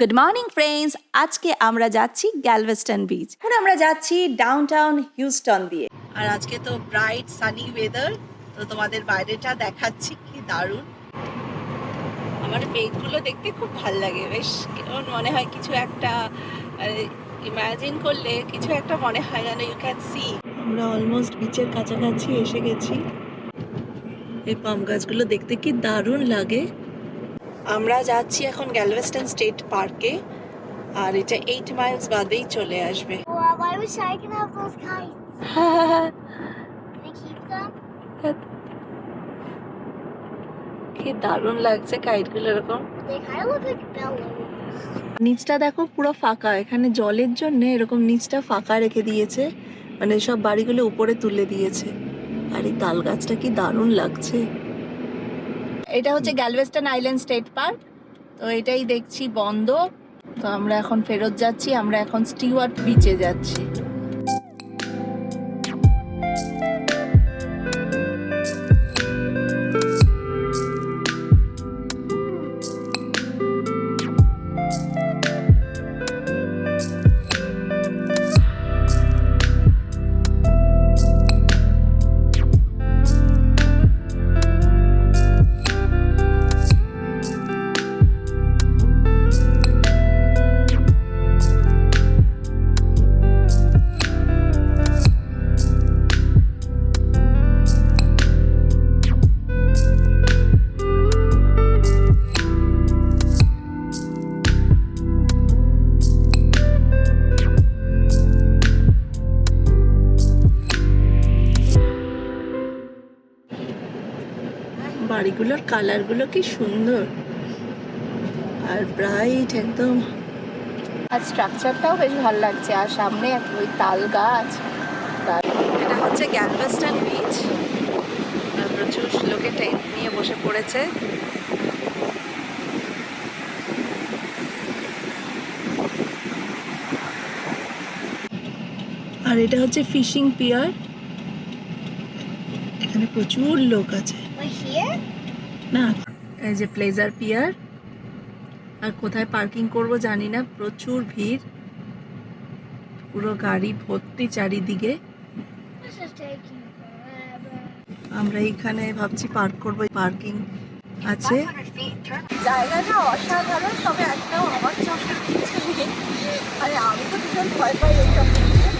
Good morning friends, আজকে আমরা যাচ্ছি গ্যালভেস্টন বিচ। এখন আমরা যাচ্ছি ডাউনটাউন হিউস্টন দিয়ে। আর আজকে তো ব্রাইট সানি ওয়েদার, তো তোমাদের বাইরেটা দেখাচ্ছি, কি দারুণ। আমার মেঘগুলো দেখতে খুব ভাল লাগে, বেশ কেমন মনে হয় কিছু একটা ইমাজিন করলে কিছু একটা মনে হয় যেন ইউ ক্যান সি। আমরা অলমোস্ট বিচের কাছাকাছি এসে গেছি। এই পাম গাছগুলো দেখতে কি দারুণ লাগে। আমরা যাচ্ছি এখন গ্যালভেস্টন স্টেট পার্কে, আর এটা 8 মাইলস বাদেই চলে আসবে। Wow, I wish I could have those kites. Can I keep them? কি দারুণ লাগছে কাইটগুলো এরকম। They kind of look like bellows. নিচটা দেখো পুরো ফাঁকা, এখানে জলের জন্য এরকম নিচটা ফাঁকা রেখে দিয়েছে, মানে সব বাড়িগুলো উপরে তুলে দিয়েছে। আর এই তাল গাছটা কি দারুণ লাগছে। এটা হচ্ছে গ্যালভেস্টন আইল্যান্ড স্টেট পার্ক, তো এটাই দেখছি বন্ধ। তো আমরা এখন ফেরত যাচ্ছি, আমরা এখন স্টিওয়ার্ট বিচে যাচ্ছি। বাড়িগুলোর কালারগুলো কি সুন্দর আর ব্রাইট একদম, আর স্ট্রাকচারটাও বেশ ভালো লাগছে। আর সামনে ওই তাল গাছ। এটা হচ্ছে গ্যালভেস্টন বিচ, প্রচুর লোকে টেন্ট নিয়ে বসে পড়েছে। আর এটা হচ্ছে ফিশিং পিয়ার, এখানে প্রচুর লোক আছে। We're here? না, এই যে প্লেজার পিয়ার। আর কোথায় পার্কিং করব জানি না, প্রচুর ভিড়, পুরো গাড়ি ভর্তি চারিদিকে। This is taking forever. আমরা এখানে ভাবছি পার্ক করব, পার্কিং আছে। জায়গাটা অসাধারণ, তবে একটাও আমার চোখে কিছু নেই। আরে আমি তো ভীষণ ভয় পাই এইসব জিনিসে।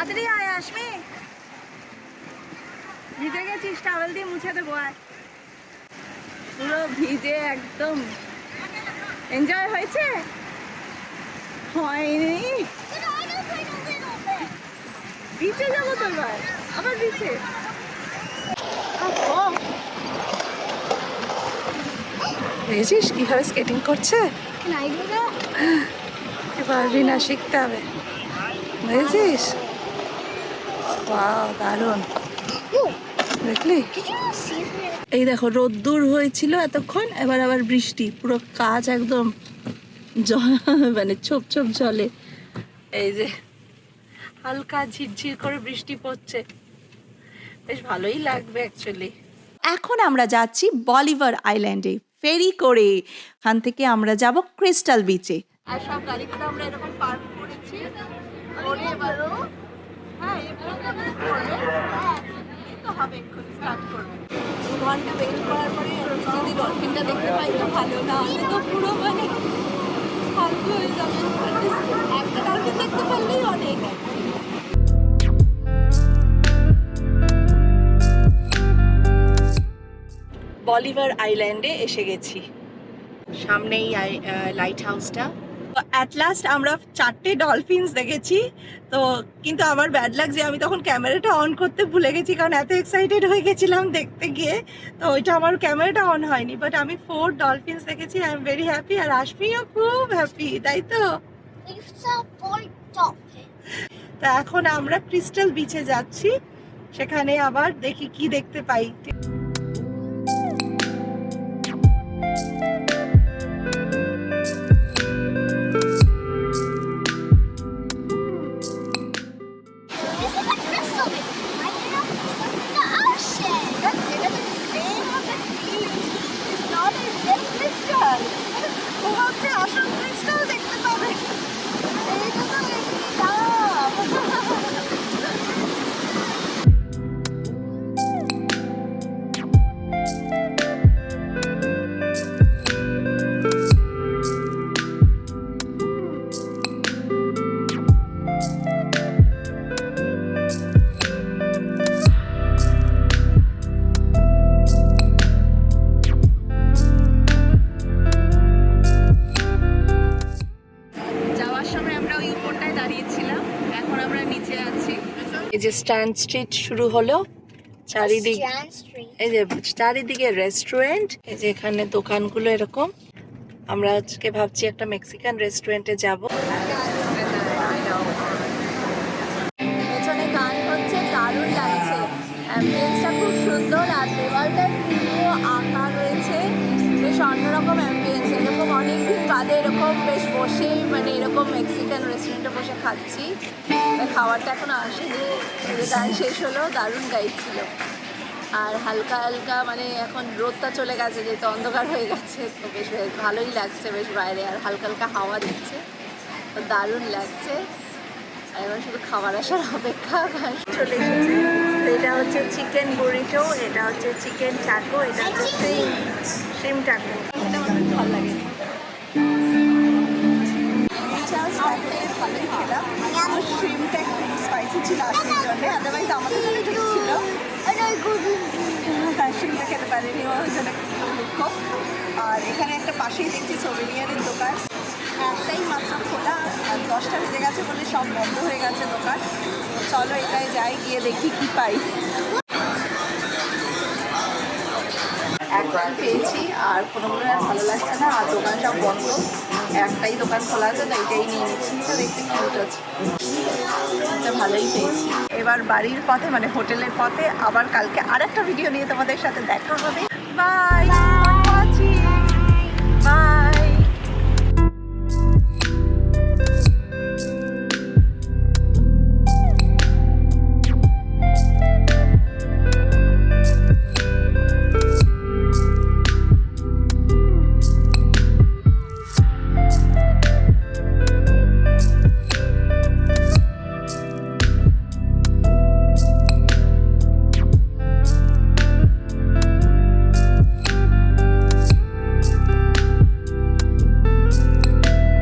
তাড়াতাড়ি আয়, আসবি? ভিজে গেছিস, টাওয়েল দিয়ে মুছে দেবো। আয়, পুরো ভিজে একদম। এনজয় হয়েছে? হয়নি? বিচে যাবো তো এবার, আবার বিচে। দেখেছিস কিভাবে স্কেটিং করছে? Can I do that? এবার রিনা শিখতে হবে, বুঝেছিস? ওয়াও, দারুণ। দেখলি? Did you see that? এই দেখো, রোদ্দুর হয়েছিল এতক্ষণ, এবার আবার বৃষ্টি, পুরো কাজ একদম মানে ছোপ ছোপ জলে। এই যে হালকা ঝিরঝির করে বৃষ্টি পড়ছে, বেশ ভালোই লাগবে অ্যাকচুয়ালি। এখন আমরা যাচ্ছি বলিভার আইল্যান্ডে ফেরি করে, ওখান থেকে আমরা যাব ক্রিস্টাল বিচে। আর সব গাড়িগুলো আমরা এরকম পার্ক করেছি, করে এবার হ্যাঁ তো হবে, এক্ষুনি স্টার্ট করবে। 2 ঘন্টা ওয়েট করার পরে যদি ডলফিনটা দেখতে পাই তো ভালো, না হলে তো পুরো মানে ফালতু হয়ে যাবে। একটা ডলফিন দেখতে পারলেই অনেক। বলিভার আইল্যান্ডে এসে গেছি, সামনেই লাইট হাউসটা। অ্যাট লাস্ট আমরা 4টে ডলফিনস দেখেছি। তো কিন্তু আমার ব্যাড লাগছে, আমি তখন ক্যামেরাটা অন করতে ভুলে গেছি, কারণ এত এক্সাইটেড হয়ে গেছিলাম দেখতে গিয়ে। তো ওইটা আমার ক্যামেরাটা অন হয়নি, বাট আমি 4 ডলফিনস দেখেছি। আই এম ভেরি হ্যাপি, আর আশমিও খুব হ্যাপি, তাই তো? It's a boy top. তা এখন আমরা ক্রিস্টাল বিচে যাচ্ছি, সেখানে আবার দেখি কি দেখতে পাই। This is a crystal. I know the ocean. এটা তো name of the beach. It's not a real crystal. ও ভাবছে আসল ক্রিস্টাল দেখতে পাবে। It's a little যাওয়ার সময় আমরা ওই উপরটায় দাঁড়িয়েছিলাম, এখন আমরা নিচে আছি। এই যে স্ট্যান্ড স্ট্রিট শুরু হলো, চারিদিক Jan Street. এই যে চারিদিকে রেস্টুরেন্ট, এই যে এখানে দোকানগুলো এরকম। আমরা আজকে ভাবছি একটা মেক্সিকান রেস্টুরেন্টে যাব। পেছনে গান হচ্ছে, দারুণ লাগছে, অ্যাম্বিয়েন্সটা খুব সুন্দর আর দেওয়ালটা পুরো আঁকা রয়েছে, বেশ অন্যরকম অ্যাম্বিয়েন্স। এরকম অনেকদিন বাদে এরকম বেশ বসে মানে এরকম মেক্সিকান রেস্টুরেন্টে বসে খাচ্ছি। খাবারটা এখনো আসেনি, গান শেষ হলো, দারুণ গাইড ছিল। আর হালকা হালকা মানে এখন রোদটা চলে গেছে, যেহেতু অন্ধকার হয়ে গেছে, তো বেশ ভালোই লাগছে বেশ বাইরে, আর হালকা হালকা হাওয়া দিচ্ছে, তো দারুণ লাগছে। আর এখন শুধু খাবার আসার অপেক্ষা। চলে এসেছে, তো এটা হচ্ছে চিকেন বুরিটো, এটা হচ্ছে চিকেন টাকো, এটা হচ্ছে শ্রিম টাকো। এটা আমার খুব ভালো লাগে। ভালোই খেলাম, শ্রিমটা একটু স্পাইসি ছিল আসার জন্য, আদারওয়াইজ আমাদের জন্য ঠিক ছিল। শ্রিমটা খেতে পারিনি, ওর জন্য দুঃখ। আর এখানে একটা পাশেই দেখছি সোভেনিয়ারের দোকান, একটাই মাত্র খোলা, আর 10টা বেজে গেছে বলে সব বন্ধ হয়ে গেছে দোকান। চলো এটাই যাই, গিয়ে দেখি কি পাই। একটাই পেয়েছি আর কোনোগুলো আর ভালো লাগছে না, আর দোকান সব বন্ধ, একটাই দোকান খোলা আছে, তো এইটাই নিয়ে নিচ্ছি। তো দেখতে কিউট আছে, এটা ভালোই পেয়েছি। এবার বাড়ির পথে মানে হোটেলের পথে, আবার কালকে আরেকটা ভিডিও নিয়ে তোমাদের সাথে দেখা হবে। বাই।